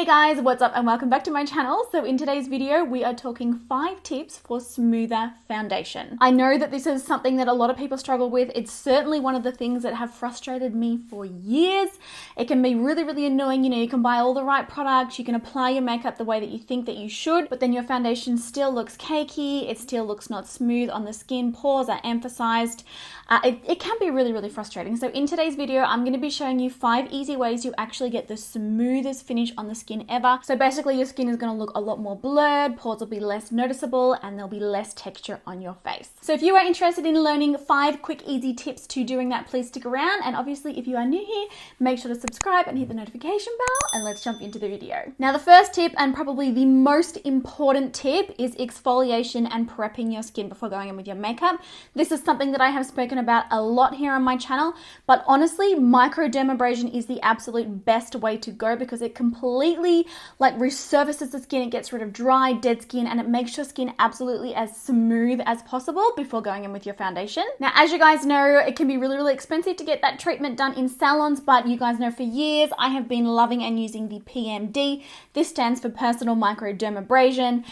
Guys, what's up and welcome back to my channel. So in today's video, we are talking 5 tips for smoother foundation. I know that this is something that a lot of people struggle with. It's certainly one of the things that have frustrated me for years. It can be really, really annoying. You know, you can buy all the right products, you can apply your makeup the way that you think that you should, but then your foundation still looks cakey, it still looks not smooth on the skin, pores are emphasized. It can be really, really frustrating. So in today's video, I'm going to be showing you 5 easy ways to actually get the smoothest finish on the skin ever. So basically your skin is going to look a lot more blurred, pores will be less noticeable, and there'll be less texture on your face. So if you are interested in learning 5 quick easy tips to doing that, please stick around. And obviously if you are new here, make sure to subscribe and hit the notification bell, and let's jump into the video. Now the first tip, and probably the most important tip, is exfoliation and prepping your skin before going in with your makeup. This is something that I have spoken about a lot here on my channel, but honestly, microdermabrasion is the absolute best way to go because it completely resurfaces the skin. It gets rid of dry, dead skin, and it makes your skin absolutely as smooth as possible before going in with your foundation. Now, as you guys know, it can be really, really expensive to get that treatment done in salons, but you guys know for years I have been loving and using the PMD. This stands for personal microdermabrasion.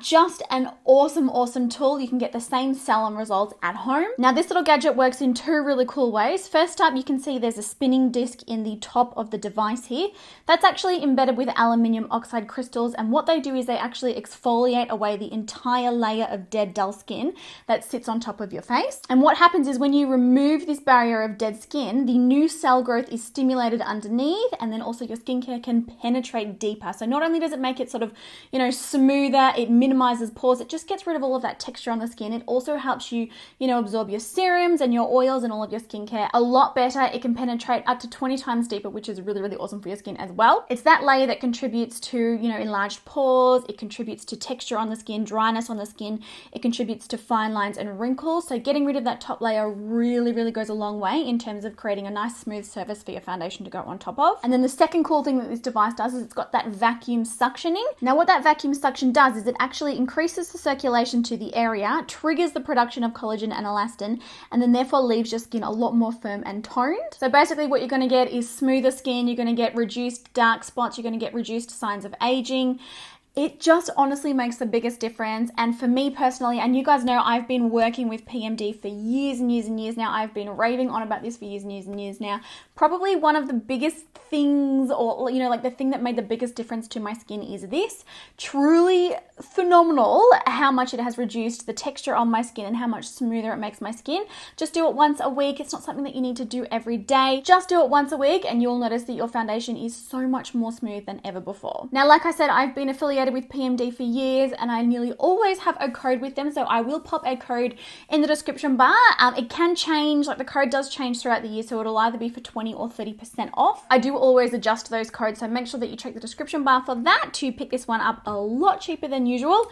Just an awesome tool. You can get the same salon results at home. Now, this little gadget works in 2 really cool ways. First up, you can see there's a spinning disc in the top of the device here. That's actually embedded with aluminium oxide crystals, and what they do is they actually exfoliate away the entire layer of dead, dull skin that sits on top of your face. And what happens is when you remove this barrier of dead skin, the new cell growth is stimulated underneath, and then also your skincare can penetrate deeper. So not only does it make it sort of, you know, smoother, it minimizes pores, it just gets rid of all of that texture on the skin. It also helps you, you know, absorb your serums and your oils and all of your skincare a lot better. It can penetrate up to 20 times deeper, which is really, really awesome for your skin as well. It's that layer that contributes to, you know, enlarged pores. It contributes to texture on the skin, dryness on the skin. It contributes to fine lines and wrinkles. So getting rid of that top layer really, really goes a long way in terms of creating a nice smooth surface for your foundation to go on top of. And then the second cool thing that this device does is it's got that vacuum suctioning. Now what that vacuum suction does is it actually increases the circulation to the area, triggers the production of collagen and elastin, and then therefore leaves your skin a lot more firm and toned. So basically what you're going to get is smoother skin, you're going to get reduced dark spots, you're going to get reduced signs of aging. It just honestly makes the biggest difference. And for me personally, and you guys know I've been working with PMD for years and years and years now. I've been raving on about this for years and years and years now. Probably one of the biggest things, or you know, like the thing that made the biggest difference to my skin is this. Truly phenomenal how much it has reduced the texture on my skin and how much smoother it makes my skin. Just do it once a week. It's not something that you need to do every day. Just do it once a week and you'll notice that your foundation is so much more smooth than ever before. Now, like I said, I've been affiliated with PMD for years and I nearly always have a code with them, so I will pop a code in the description bar. It can change, like the code does change throughout the year, so it'll either be for 20 or 30% off. I do always adjust those codes, so make sure that you check the description bar for that to pick this one up a lot cheaper than usual.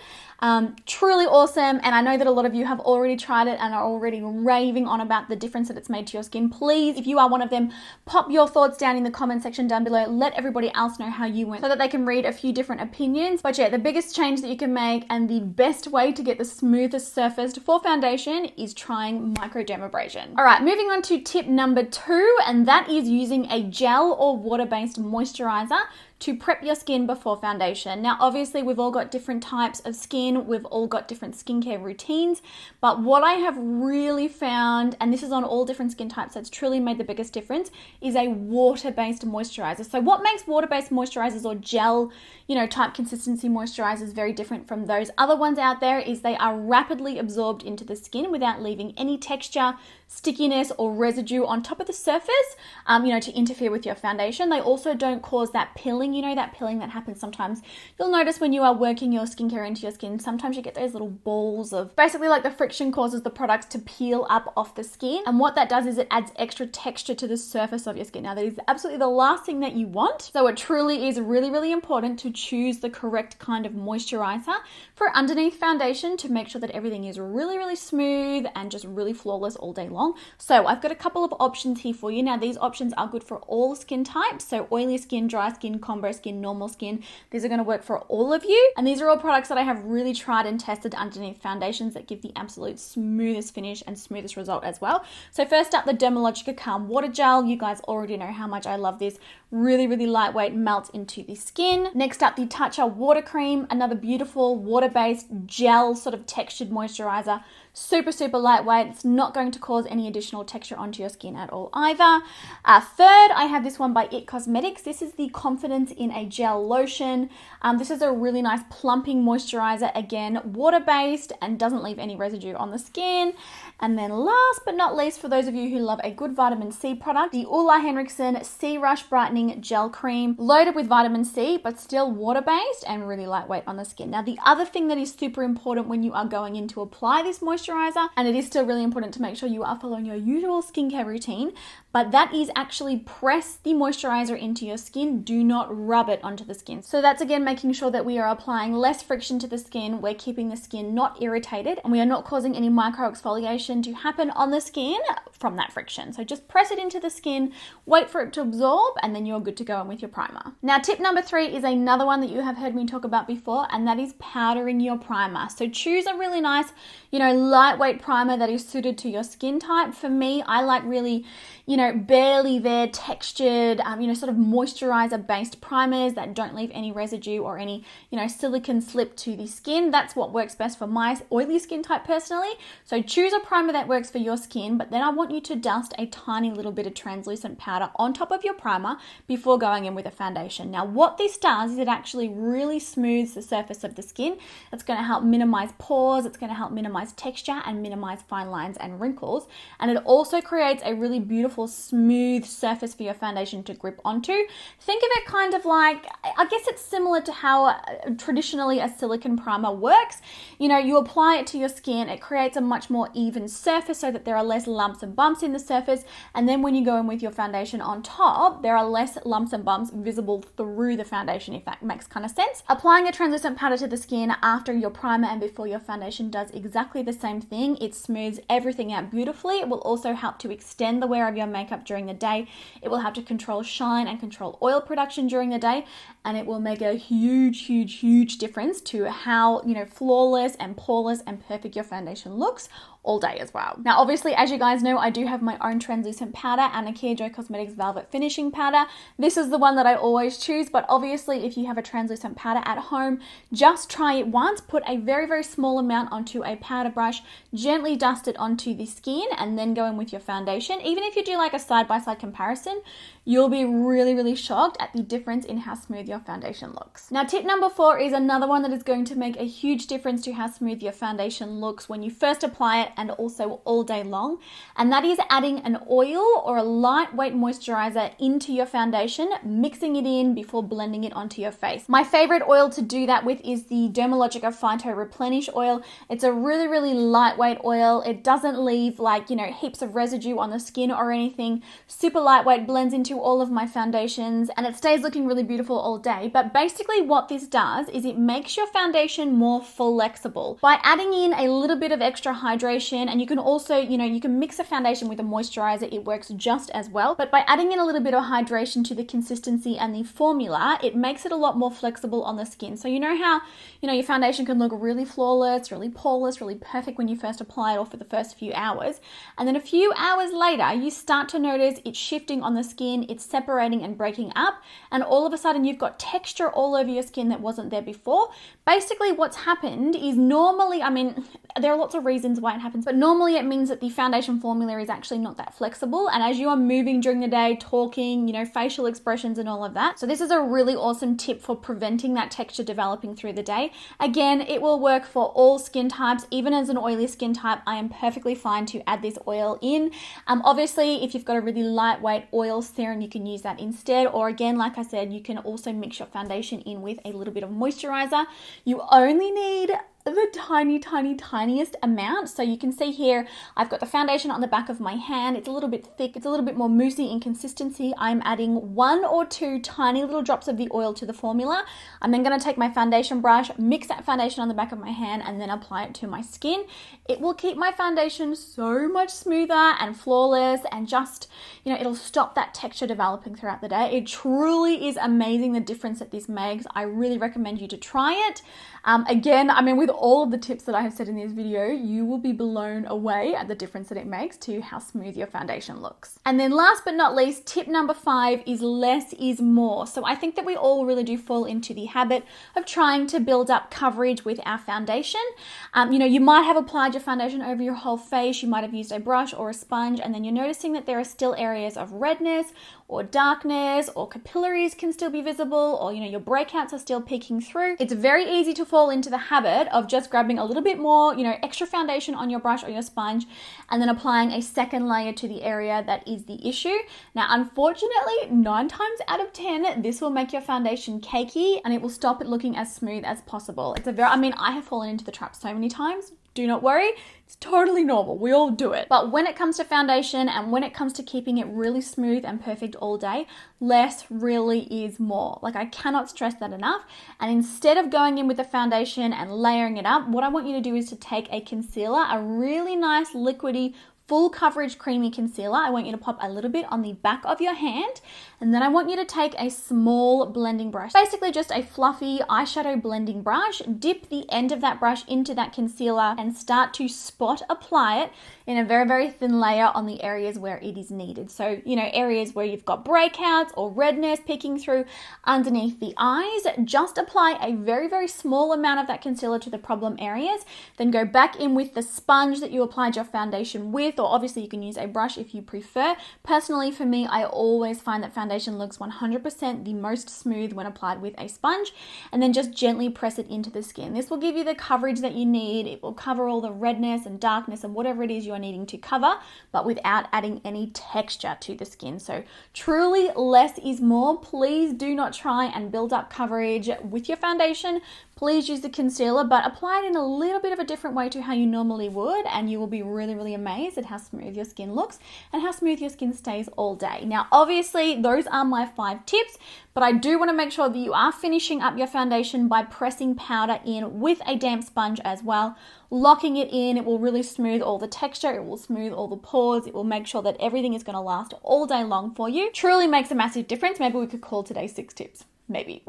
Truly awesome, and I know that a lot of you have already tried it and are already raving on about the difference that it's made to your skin. Please, if you are one of them, pop your thoughts down in the comment section down below. Let everybody else know how you went so that they can read a few different opinions. But yeah, the biggest change that you can make and the best way to get the smoothest surface for foundation is trying microdermabrasion. All right, moving on to tip number 2, and that is using a gel or water-based moisturizer to prep your skin before foundation. Now, obviously, we've all got different types of skin. We've all got different skincare routines. But what I have really found, and this is on all different skin types, that's truly made the biggest difference, is a water-based moisturizer. So what makes water-based moisturizers or gel, you know, type consistency moisturizers very different from those other ones out there is they are rapidly absorbed into the skin without leaving any texture, stickiness, or residue on top of the surface, you know, to interfere with your foundation. They also don't cause that pilling, you know, that pilling that happens sometimes. You'll notice when you are working your skincare into your skin, sometimes you get those little balls of, basically like the friction causes the products to peel up off the skin. And what that does is it adds extra texture to the surface of your skin. Now that is absolutely the last thing that you want. So it truly is really, really important to choose the correct kind of moisturizer for underneath foundation to make sure that everything is really, really smooth and just really flawless all day long. So I've got a couple of options here for you. Now these options are good for all skin types. So oily skin, dry skin, combo skin, normal skin. These are going to work for all of you. And these are all products that I have really tried and tested underneath foundations that give the absolute smoothest finish and smoothest result as well. So first up, the Dermalogica Calm Water Gel. You guys already know how much I love this. really, really lightweight, melts into the skin. Next up, the Tatcha Water Cream, another beautiful water-based gel sort of textured moisturizer. Super, super lightweight. It's not going to cause any additional texture onto your skin at all either. Third, I have this one by It Cosmetics. This is the Confidence in a Gel Lotion. This is a really nice plumping moisturizer. Again, water-based and doesn't leave any residue on the skin. And then last but not least, for those of you who love a good vitamin C product, the Ulla Henriksen Sea Rush Brightening Gel Cream, loaded with vitamin C, but still water-based and really lightweight on the skin. Now, the other thing that is super important when you are going in to apply this moisturizer, and it is still really important to make sure you are following your usual skincare routine, but that is actually press the moisturizer into your skin. Do not rub it onto the skin. So that's again making sure that we are applying less friction to the skin. We're keeping the skin not irritated, and we are not causing any micro exfoliation to happen on the skin from that friction. So just press it into the skin, wait for it to absorb, and then you're good to go in with your primer. Now, tip number 3 is another one that you have heard me talk about before, and that is powdering your primer. So choose a really nice, lightweight primer that is suited to your skin type. For me, I like really, barely there textured, sort of moisturizer based primers that don't leave any residue or any, silicone slip to the skin. That's what works best for my oily skin type personally. So choose a primer that works for your skin, but then I want you to dust a tiny little bit of translucent powder on top of your primer before going in with a foundation. Now, what this does is it actually really smooths the surface of the skin. It's going to help minimize pores. It's going to help minimize texture and minimize fine lines and wrinkles. And it also creates a really beautiful, smooth surface for your foundation to grip onto. Think of it kind of like, I guess it's similar to how traditionally a silicone primer works. You apply it to your skin, it creates a much more even surface so that there are less lumps and bumps in the surface. And then when you go in with your foundation on top, there are less lumps and bumps visible through the foundation, if that makes kind of sense. Applying a translucent powder to the skin after your primer and before your foundation does exactly the same thing. It smooths everything out beautifully. It will also help to extend the wear of your makeup during the day. It will help to control shine and control oil production during the day, and it will make a huge, huge, huge difference to how, flawless and poreless and perfect your foundation looks all day as well. Now, obviously, as you guys know, I do have my own translucent powder and Nikkia Cosmetics Velvet Finishing Powder. This is the one that I always choose, but obviously, if you have a translucent powder at home, just try it once, put a very, very small amount onto a powder brush, gently dust it onto the skin, and then go in with your foundation. Even if you do like a side-by-side comparison, you'll be really, really shocked at the difference in how smooth your foundation looks. Now, tip number 4 is another one that is going to make a huge difference to how smooth your foundation looks when you first apply it and also all day long. And that is adding an oil or a lightweight moisturizer into your foundation, mixing it in before blending it onto your face. My favorite oil to do that with is the Dermalogica Phyto Replenish oil. It's a really, really lightweight oil. It doesn't leave heaps of residue on the skin or anything. Super lightweight, blends into all of my foundations, and it stays looking really beautiful all day. But basically what this does is it makes your foundation more flexible by adding in a little bit of extra hydration. And you can also, you can mix a foundation with a moisturizer. It works just as well. But by adding in a little bit of hydration to the consistency and the formula, it makes it a lot more flexible on the skin. So you know how, your foundation can look really flawless, really poreless, really perfect when you first apply it or for the first few hours. And then a few hours later, you start to notice it's shifting on the skin, it's separating and breaking up. And all of a sudden you've got texture all over your skin that wasn't there before. Basically what's happened is normally, there are lots of reasons why it happens, but normally it means that the foundation formula is actually not that flexible. And as you are moving during the day, talking, facial expressions and all of that. So this is a really awesome tip for preventing that texture developing through the day. Again, it will work for all skin types. Even as an oily skin type, I am perfectly fine to add this oil in. Obviously, if you've got a really lightweight oil serum, you can use that instead. Or again, like I said, you can also mix your foundation in with a little bit of moisturizer. You only need the tiniest amount. So you can see here, I've got the foundation on the back of my hand. It's a little bit thick. It's a little bit more moussey in consistency. I'm adding 1 or 2 tiny little drops of the oil to the formula. I'm then going to take my foundation brush, mix that foundation on the back of my hand, and then apply it to my skin. It will keep my foundation so much smoother and flawless, and just, it'll stop that texture developing throughout the day. It truly is amazing the difference that this makes. I really recommend you to try it. Again, with with all of the tips that I have said in this video, you will be blown away at the difference that it makes to how smooth your foundation looks. And then last but not least, tip number 5 is less is more. So I think that we all really do fall into the habit of trying to build up coverage with our foundation. You might have applied your foundation over your whole face, you might have used a brush or a sponge, and then you're noticing that there are still areas of redness or darkness, or capillaries can still be visible, or your breakouts are still peeking through. It's very easy to fall into the habit of just grabbing a little bit more, extra foundation on your brush or your sponge, and then applying a second layer to the area that is the issue. Now, unfortunately, 9 times out of 10, this will make your foundation cakey and it will stop it looking as smooth as possible. I have fallen into the trap so many times. Do not worry, it's totally normal. We all do it. But when it comes to foundation and when it comes to keeping it really smooth and perfect all day, less really is more. I cannot stress that enough. And instead of going in with the foundation and layering it up, what I want you to do is to take a concealer, a really nice liquidy, full coverage creamy concealer. I want you to pop a little bit on the back of your hand, and then I want you to take a small blending brush, basically just a fluffy eyeshadow blending brush, dip the end of that brush into that concealer and start to spot apply it in a very, very thin layer on the areas where it is needed. So, areas where you've got breakouts or redness peeking through underneath the eyes, just apply a very, very small amount of that concealer to the problem areas, then go back in with the sponge that you applied your foundation with, or obviously you can use a brush if you prefer. Personally, for me, I always find that foundation looks 100% the most smooth when applied with a sponge, and then just gently press it into the skin. This will give you the coverage that you need. It will cover all the redness and darkness and whatever it is you're needing to cover, but without adding any texture to the skin. So truly, less is more. Please do not try and build up coverage with your foundation. Please use the concealer, but apply it in a little bit of a different way to how you normally would, and you will be really, really amazed at how smooth your skin looks and how smooth your skin stays all day. Now, obviously, those are my 5 tips, but I do want to make sure that you are finishing up your foundation by pressing powder in with a damp sponge as well. Locking it in, it will really smooth all the texture, it will smooth all the pores, it will make sure that everything is going to last all day long for you. Truly makes a massive difference. Maybe we could call today 6 tips. Maybe.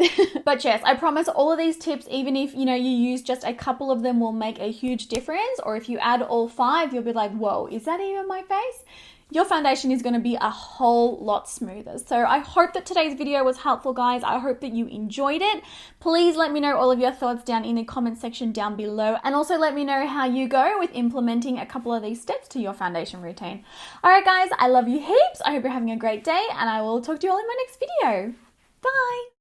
But yes, I promise all of these tips, even if you use just a couple of them, will make a huge difference. Or if you add all 5, you'll be like, whoa, is that even my face? Your foundation is going to be a whole lot smoother. So I hope that today's video was helpful, guys. I hope that you enjoyed it. Please let me know all of your thoughts down in the comment section down below, and also let me know how you go with implementing a couple of these steps to your foundation routine. All right, guys, I love you heaps. I hope you're having a great day, and I will talk to you all in my next video. Bye.